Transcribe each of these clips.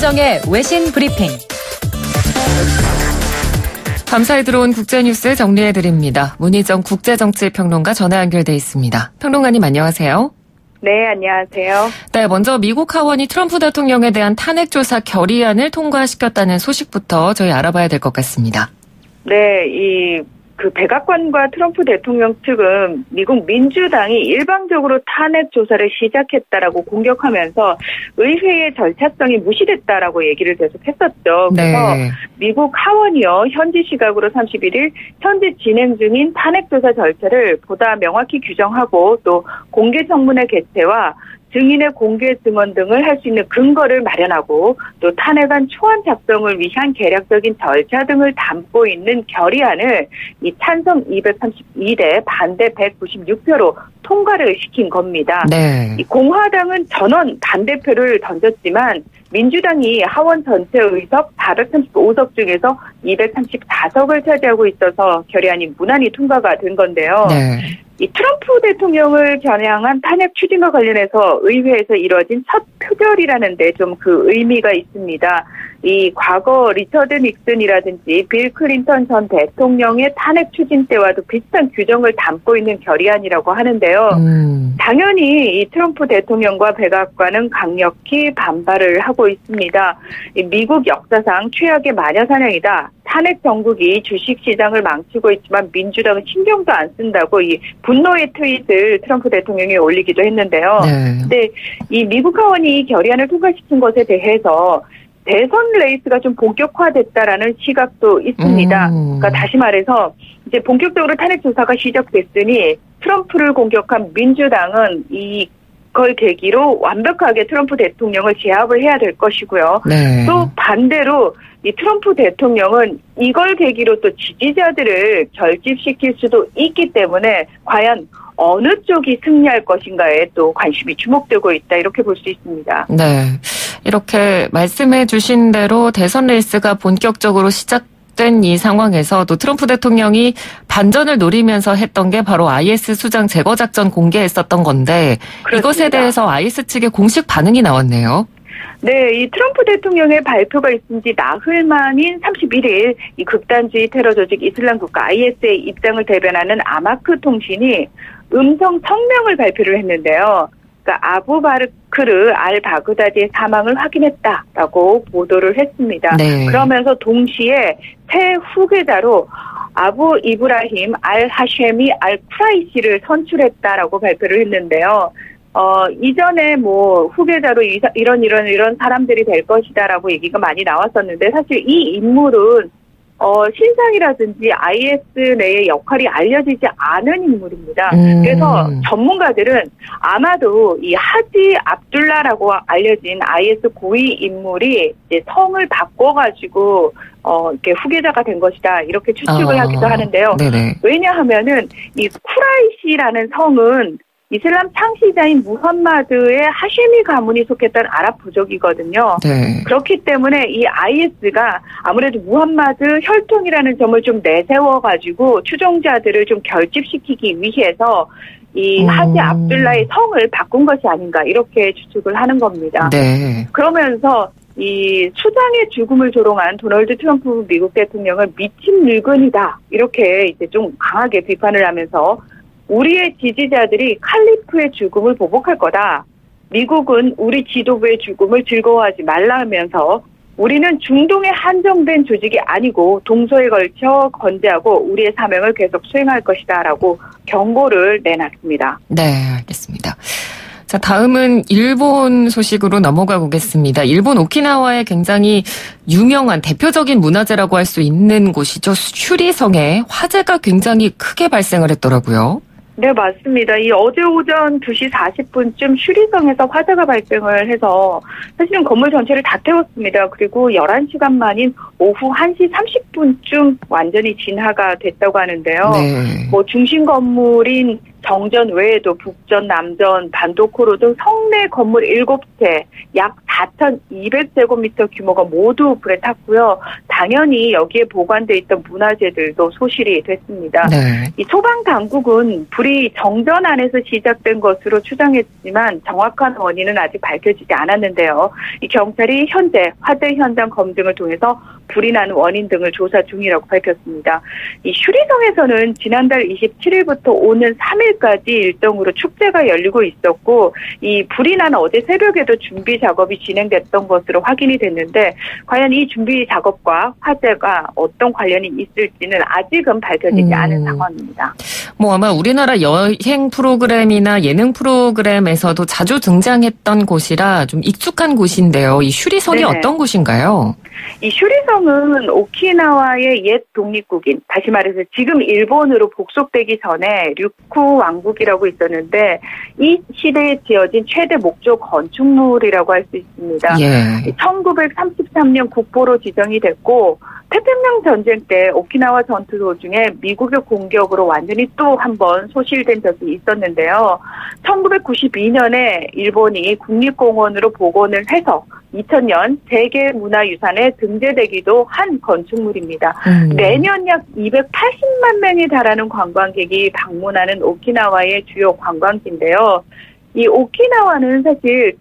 김여정의 외신 브리핑. 밤사이 들어온 국제뉴스 정리해드립니다. 문희정 국제정치평론가 전화 연결돼 있습니다. 평론가님 안녕하세요. 네, 안녕하세요. 네, 먼저 미국 하원이 트럼프 대통령에 대한 탄핵조사 결의안을 통과시켰다는 소식부터 저희 알아봐야 될 것 같습니다. 네, 백악관과 트럼프 대통령 측은 미국 민주당이 일방적으로 탄핵 조사를 시작했다라고 공격하면서 의회의 절차성이 무시됐다라고 얘기를 계속했었죠. 그래서 네. 미국 하원이요, 현지 시각으로 31일 현재 진행 중인 탄핵 조사 절차를 보다 명확히 규정하고 또 공개 청문회 개최와 증인의 공개 증언 등을 할 수 있는 근거를 마련하고 또 탄핵안 초안 작성을 위한 계략적인 절차 등을 담고 있는 결의안을 이 찬성 232대 반대 196표로 통과를 시킨 겁니다. 네. 이 공화당은 전원 반대표를 던졌지만 민주당이 하원 전체 의석 435석 중에서 234석을 차지하고 있어서 결의안이 무난히 통과가 된 건데요. 네. 이 트럼프 대통령을 겨냥한 탄핵 추진과 관련해서 의회에서 이뤄진 첫 표결이라는 데 좀 그 의미가 있습니다. 이 과거 리처드 닉슨이라든지 빌 클린턴 전 대통령의 탄핵 추진 때와도 비슷한 규정을 담고 있는 결의안이라고 하는데요. 당연히 이 트럼프 대통령과 백악관은 강력히 반발을 하고 있습니다. 미국 역사상 최악의 마녀사냥이다. 탄핵 정국이 주식시장을 망치고 있지만 민주당은 신경도 안 쓴다고 이 분노의 트윗을 트럼프 대통령이 올리기도 했는데요. 네. 근데 이 미국 하원이 결의안을 통과시킨 것에 대해서 대선 레이스가 좀 본격화됐다라는 시각도 있습니다. 그러니까 다시 말해서 이제 본격적으로 탄핵 조사가 시작됐으니 트럼프를 공격한 민주당은 이걸 계기로 완벽하게 트럼프 대통령을 제압을 해야 될 것이고요. 네. 또 반대로 이 트럼프 대통령은 이걸 계기로 또 지지자들을 결집시킬 수도 있기 때문에 과연 어느 쪽이 승리할 것인가에 또 관심이 주목되고 있다, 이렇게 볼 수 있습니다. 네. 이렇게 말씀해 주신 대로 대선 레이스가 본격적으로 시작된 이 상황에서 또 트럼프 대통령이 반전을 노리면서 했던 게 바로 IS 수장 제거 작전 공개했었던 건데 그렇습니다. 이것에 대해서 IS 측의 공식 반응이 나왔네요. 네, 이 트럼프 대통령의 발표가 있은 지 나흘 만인 31일 이 극단주의 테러 조직 이슬람 국가 IS의 입장을 대변하는 아마크 통신이 음성 성명을 발표를 했는데요. 그러니까 아부바크르 알 바그다디의 사망을 확인했다라고 보도를 했습니다. 네. 그러면서 동시에 새 후계자로 아부 이브라힘 알 하쉐미 알 쿠라이시를 선출했다라고 발표를 했는데요. 이전에 후계자로 이런 사람들이 될 것이다라고 얘기가 많이 나왔었는데 사실 이 인물은 신상이라든지 IS 내의 역할이 알려지지 않은 인물입니다. 그래서 전문가들은 아마도 이 하지 압둘라라고 알려진 IS 고위 인물이 이제 성을 바꿔가지고 이렇게 후계자가 된 것이다, 이렇게 추측을 하기도 하는데요. 네네. 왜냐하면은 이 쿠라이시라는 성은 이슬람 창시자인 무함마드의 하쉐미 가문이 속했던 아랍 부족이거든요. 네. 그렇기 때문에 이 IS가 아무래도 무함마드 혈통이라는 점을 좀 내세워가지고 추종자들을 좀 결집시키기 위해서 이 하지 압둘라의 성을 바꾼 것이 아닌가, 이렇게 추측을 하는 겁니다. 네. 그러면서 이 수장의 죽음을 조롱한 도널드 트럼프 미국 대통령을 미친 늙은이다, 이렇게 이제 좀 강하게 비판을 하면서 우리의 지지자들이 칼리프의 죽음을 보복할 거다. 미국은 우리 지도부의 죽음을 즐거워하지 말라면서 우리는 중동에 한정된 조직이 아니고 동서에 걸쳐 건재하고 우리의 사명을 계속 수행할 것이다, 라고 경고를 내놨습니다. 네, 알겠습니다. 자, 다음은 일본 소식으로 넘어가 보겠습니다. 일본 오키나와의 굉장히 유명한 대표적인 문화재라고 할 수 있는 곳이죠. 슈리성에 화재가 굉장히 크게 발생을 했더라고요. 네, 맞습니다. 이 어제 오전 2시 40분쯤 슈리성에서 화재가 발생을 해서 사실은 건물 전체를 다 태웠습니다. 그리고 11시간 만인 오후 1시 30분쯤 완전히 진화가 됐다고 하는데요. 네. 중심 건물인 정전 외에도 북전, 남전, 반도코로 등 성내 건물 7채, 약 4,200제곱미터 규모가 모두 불에 탔고요. 당연히 여기에 보관돼 있던 문화재들도 소실이 됐습니다. 네. 이 소방 당국은 불이 정전 안에서 시작된 것으로 추정했지만 정확한 원인은 아직 밝혀지지 않았는데요. 이 경찰이 현재 화재 현장 검증을 통해서 불이 나는 원인 등을 조사 중이라고 밝혔습니다. 이 휴리성에서는 지난달 27일부터 오는 3일까지 일정으로 축제가 열리고 있었고 이 불이 난 어제 새벽에도 준비 작업이 진행됐던 것으로 확인이 됐는데 과연 이 준비 작업과 화재가 어떤 관련이 있을지는 아직은 밝혀지지 않은 상황입니다. 뭐 아마 우리나라 여행 프로그램이나 예능 프로그램에서도 자주 등장했던 곳이라 좀 익숙한 곳인데요. 이 휴리성이 네네. 어떤 곳인가요? 이 휴리성은 오키나와의 옛 독립국인, 다시 말해서 지금 일본으로 복속되기 전에 류쿠 왕국이라고 있었는데 이 시대에 지어진 최대 목조 건축물이라고 할 수 있습니다. 예. 1933년 국보로 지정이 됐고 태평양 전쟁 때 오키나와 전투 도중에 미국의 공격으로 완전히 또 한 번 소실된 적이 있었는데요. 1992년에 일본이 국립공원으로 복원을 해서 2000년 세계문화유산에 등재되기도 한 건축물입니다. 매년 약 280만 명이 달하는 관광객이 방문하는 오키나와의 주요 관광지인데요. 이 오키나와는 사실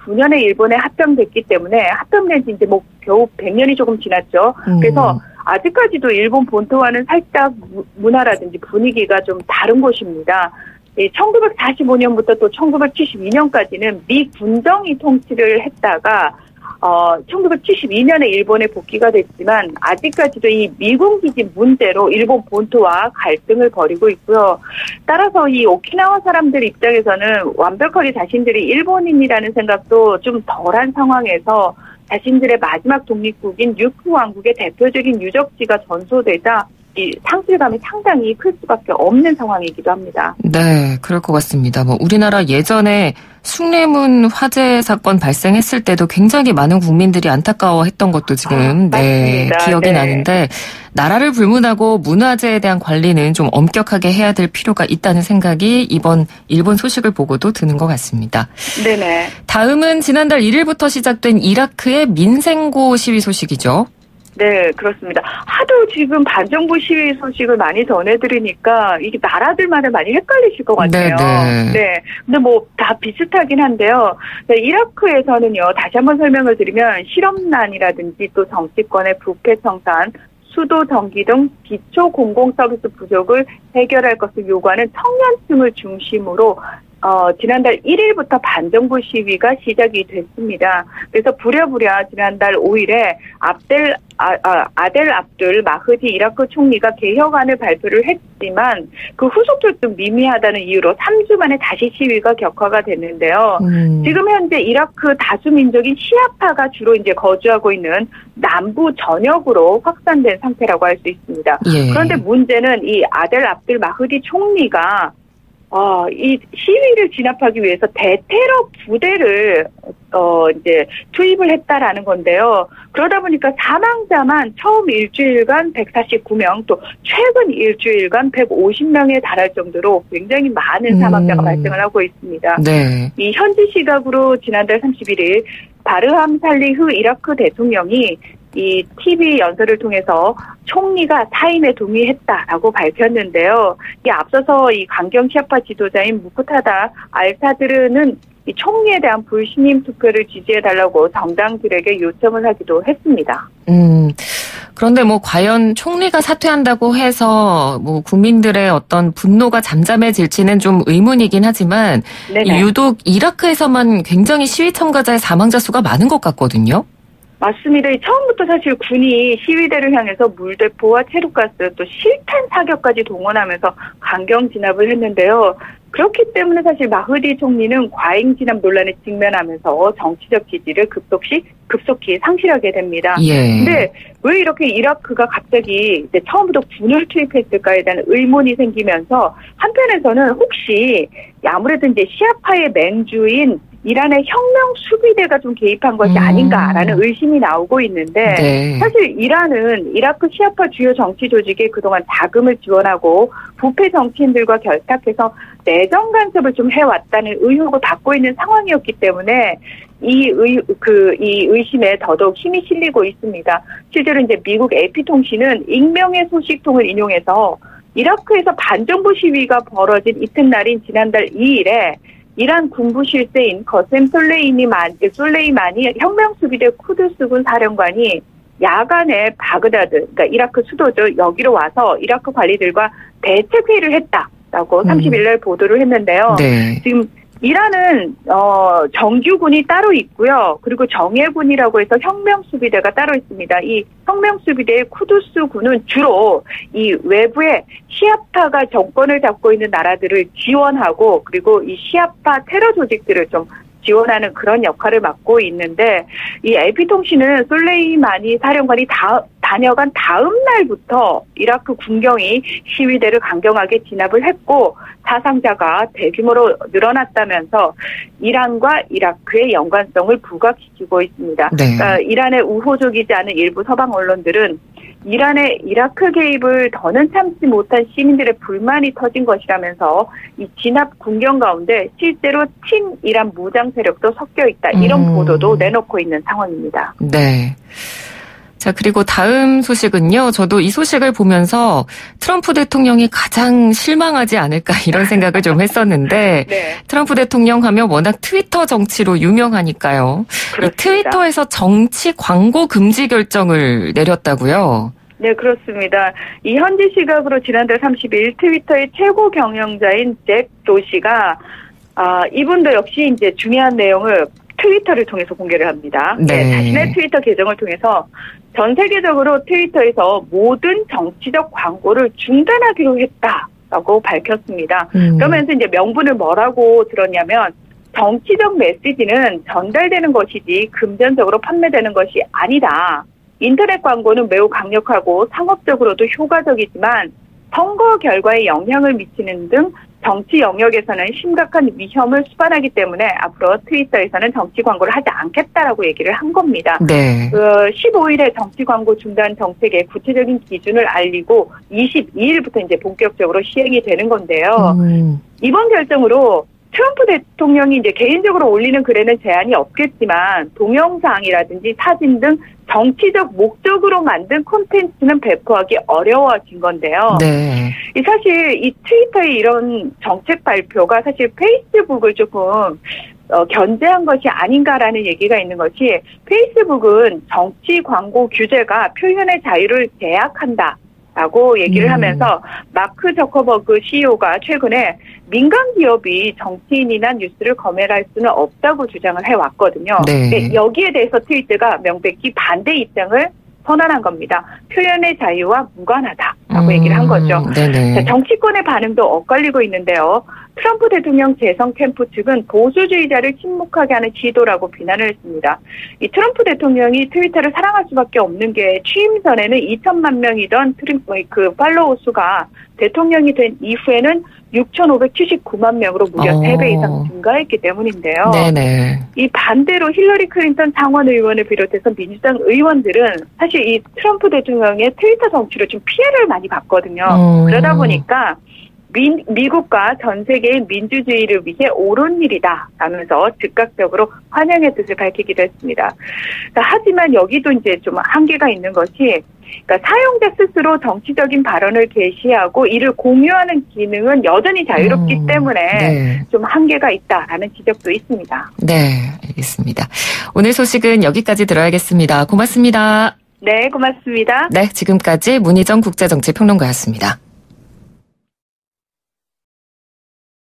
1879년에 일본에 합병됐기 때문에 합병된 지 이제 뭐 겨우 100년이 조금 지났죠. 그래서 아직까지도 일본 본토와는 살짝 문화라든지 분위기가 좀 다른 곳입니다. 1945년부터 또 1972년까지는 미 군정이 통치를 했다가 1972년에 일본에 복귀가 됐지만 아직까지도 이 미군 기지 문제로 일본 본토와 갈등을 벌이고 있고요. 따라서 이 오키나와 사람들 입장에서는 완벽하게 자신들이 일본인이라는 생각도 좀 덜한 상황에서 자신들의 마지막 독립국인 류쿠 왕국의 대표적인 유적지가 전소되자 이 상실감이 상당히 클 수밖에 없는 상황이기도 합니다. 네, 그럴 것 같습니다. 뭐 우리나라 예전에 숭례문 화재 사건 발생했을 때도 굉장히 많은 국민들이 안타까워했던 것도 지금 기억이 나는데 나라를 불문하고 문화재에 대한 관리는 좀 엄격하게 해야 될 필요가 있다는 생각이 이번 일본 소식을 보고도 드는 것 같습니다. 네네. 다음은 지난달 1일부터 시작된 이라크의 민생고 시위 소식이죠. 네, 그렇습니다. 하도 지금 반정부 시위 소식을 많이 전해드리니까 이게 나라들마다 많이 헷갈리실 것 같아요. 네. 근데 뭐 다 비슷하긴 한데요. 네, 이라크에서는요, 다시 한번 설명을 드리면 실업난이라든지 또 정치권의 부패 청산, 수도, 전기 등 기초 공공서비스 부족을 해결할 것을 요구하는 청년층을 중심으로 지난달 1일부터 반정부 시위가 시작이 됐습니다. 그래서 부랴부랴 지난달 5일에 아델 압둘 마흐디 이라크 총리가 개혁안을 발표를 했지만 그 후속도 좀 미미하다는 이유로 3주 만에 다시 시위가 격화가 됐는데요. 지금 현재 이라크 다수 민족인 시아파가 주로 이제 거주하고 있는 남부 전역으로 확산된 상태라고 할 수 있습니다. 예. 그런데 문제는 이 아델 압둘 마흐디 총리가 이 시위를 진압하기 위해서 대테러 부대를 이제 투입을 했다라는 건데요. 그러다 보니까 사망자만 처음 일주일간 149명, 또 최근 일주일간 150명에 달할 정도로 굉장히 많은 사망자가 발생을 하고 있습니다. 네. 이 현지 시각으로 지난달 31일 바르함 살리흐 이라크 대통령이 이 TV 연설을 통해서 총리가 사임에 동의했다라고 밝혔는데요. 이 앞서서 이 강경 시아파 지도자인 무크타다 알사드르는 이 총리에 대한 불신임 투표를 지지해달라고 정당들에게 요청을 하기도 했습니다. 그런데 뭐 과연 총리가 사퇴한다고 해서 뭐 국민들의 어떤 분노가 잠잠해질지는 좀 의문이긴 하지만 유독 이라크에서만 굉장히 시위 참가자의 사망자 수가 많은 것 같거든요. 맞습니다. 처음부터 사실 군이 시위대를 향해서 물대포와 체류가스 또 실탄 사격까지 동원하면서 강경 진압을 했는데요. 그렇기 때문에 사실 마흐디 총리는 과잉 진압 논란에 직면하면서 정치적 지지를 급속히 상실하게 됩니다. 근데 왜 이렇게 이라크가 갑자기 이제 처음부터 군을 투입했을까에 대한 의문이 생기면서 한편에서는 혹시 아무래도 이제 시아파의 맹주인 이란의 혁명 수비대가 좀 개입한 것이 아닌가라는 의심이 나오고 있는데 네. 사실 이란은 이라크 시아파 주요 정치 조직에 그동안 자금을 지원하고 부패 정치인들과 결탁해서 내정 간섭을 좀 해왔다는 의혹을 받고 있는 상황이었기 때문에 이 의심에 더더욱 힘이 실리고 있습니다. 실제로 이제 미국 AP통신은 익명의 소식통을 인용해서 이라크에서 반정부 시위가 벌어진 이튿날인 지난달 2일에 이란 군부 실세인 거셈 솔레이마니 혁명수비대 쿠드스군 사령관이 야간에 바그다드, 그러니까 이라크 수도죠. 여기로 와서 이라크 관리들과 대책회의를 했다라고 30일날 보도를 했는데요. 네. 지금 이란은 정규군이 따로 있고요. 그리고 정예군이라고 해서 혁명수비대가 따로 있습니다. 이 혁명수비대의 쿠두스 군은 주로 이 외부에 시아파가 정권을 잡고 있는 나라들을 지원하고 그리고 이 시아파 테러 조직들을 좀 지원하는 그런 역할을 맡고 있는데 이 AP통신은 솔레이마니 사령관이 다녀간 다음 날부터 이라크 군경이 시위대를 강경하게 진압을 했고 사상자가 대규모로 늘어났다면서 이란과 이라크의 연관성을 부각시키고 있습니다. 네. 그러니까 이란의 우호적이지 않은 일부 서방 언론들은 이란의 이라크 개입을 더는 참지 못한 시민들의 불만이 터진 것이라면서 이 진압 군경 가운데 실제로 친이란 무장 세력도 섞여 있다. 이런 보도도 내놓고 있는 상황입니다. 네. 자, 그리고 다음 소식은요. 저도 이 소식을 보면서 트럼프 대통령이 가장 실망하지 않을까 이런 생각을 좀 했었는데 네. 트럼프 대통령 하면 워낙 트위터 정치로 유명하니까요. 이 트위터에서 정치 광고 금지 결정을 내렸다고요. 네, 그렇습니다. 이 현지 시각으로 지난달 30일 트위터의 최고 경영자인 잭 도시가 이분도 역시 이제 중요한 내용을 트위터를 통해서 공개를 합니다. 네. 자신의 트위터 계정을 통해서 전 세계적으로 트위터에서 모든 정치적 광고를 중단하기로 했다라고 밝혔습니다. 그러면서 이제 명분을 뭐라고 들었냐면 정치적 메시지는 전달되는 것이지 금전적으로 판매되는 것이 아니다. 인터넷 광고는 매우 강력하고 상업적으로도 효과적이지만 선거 결과에 영향을 미치는 등 정치 영역에서는 심각한 위험을 수반하기 때문에 앞으로 트위터에서는 정치 광고를 하지 않겠다라고 얘기를 한 겁니다. 네. 15일에 정치 광고 중단 정책의 구체적인 기준을 알리고 22일부터 이제 본격적으로 시행이 되는 건데요. 이번 결정으로 트럼프 대통령이 이제 개인적으로 올리는 글에는 제한이 없겠지만 동영상이라든지 사진 등 정치적 목적으로 만든 콘텐츠는 배포하기 어려워진 건데요. 네. 사실 이 트위터의 이런 정책 발표가 사실 페이스북을 조금 견제한 것이 아닌가라는 얘기가 있는 것이 페이스북은 정치 광고 규제가 표현의 자유를 제약한다. 라고 얘기를 하면서 마크 저커버그 CEO가 최근에 민간 기업이 정치인이나 뉴스를 검열할 수는 없다고 주장을 해왔거든요. 네. 근데 여기에 대해서 트위터가 명백히 반대 입장을 선언한 겁니다. 표현의 자유와 무관하다라고 얘기를 한 거죠. 자, 정치권의 반응도 엇갈리고 있는데요. 트럼프 대통령 재선 캠프 측은 보수주의자를 침묵하게 하는 시도라고 비난을 했습니다. 이 트럼프 대통령이 트위터를 사랑할 수밖에 없는 게 취임 전에는 2천만 명이던 그 팔로워 수가 대통령이 된 이후에는 6,579만 명으로 무려 3배 이상 증가했기 때문인데요. 네네. 이 반대로 힐러리 클린턴 상원 의원을 비롯해서 민주당 의원들은 사실 이 트럼프 대통령의 트위터 정치로 좀 피해를 많이 봤거든요. 그러다 보니까 미국과 전 세계의 민주주의를 위해 옳은 일이다 라면서 즉각적으로 환영의 뜻을 밝히기도 했습니다. 하지만 여기도 이제 좀 한계가 있는 것이 그러니까 사용자 스스로 정치적인 발언을 게시하고 이를 공유하는 기능은 여전히 자유롭기 때문에 좀 한계가 있다라는 지적도 있습니다. 네, 알겠습니다. 오늘 소식은 여기까지 들어야겠습니다. 고맙습니다. 네, 고맙습니다. 네, 지금까지 문희정 국제정치평론가였습니다.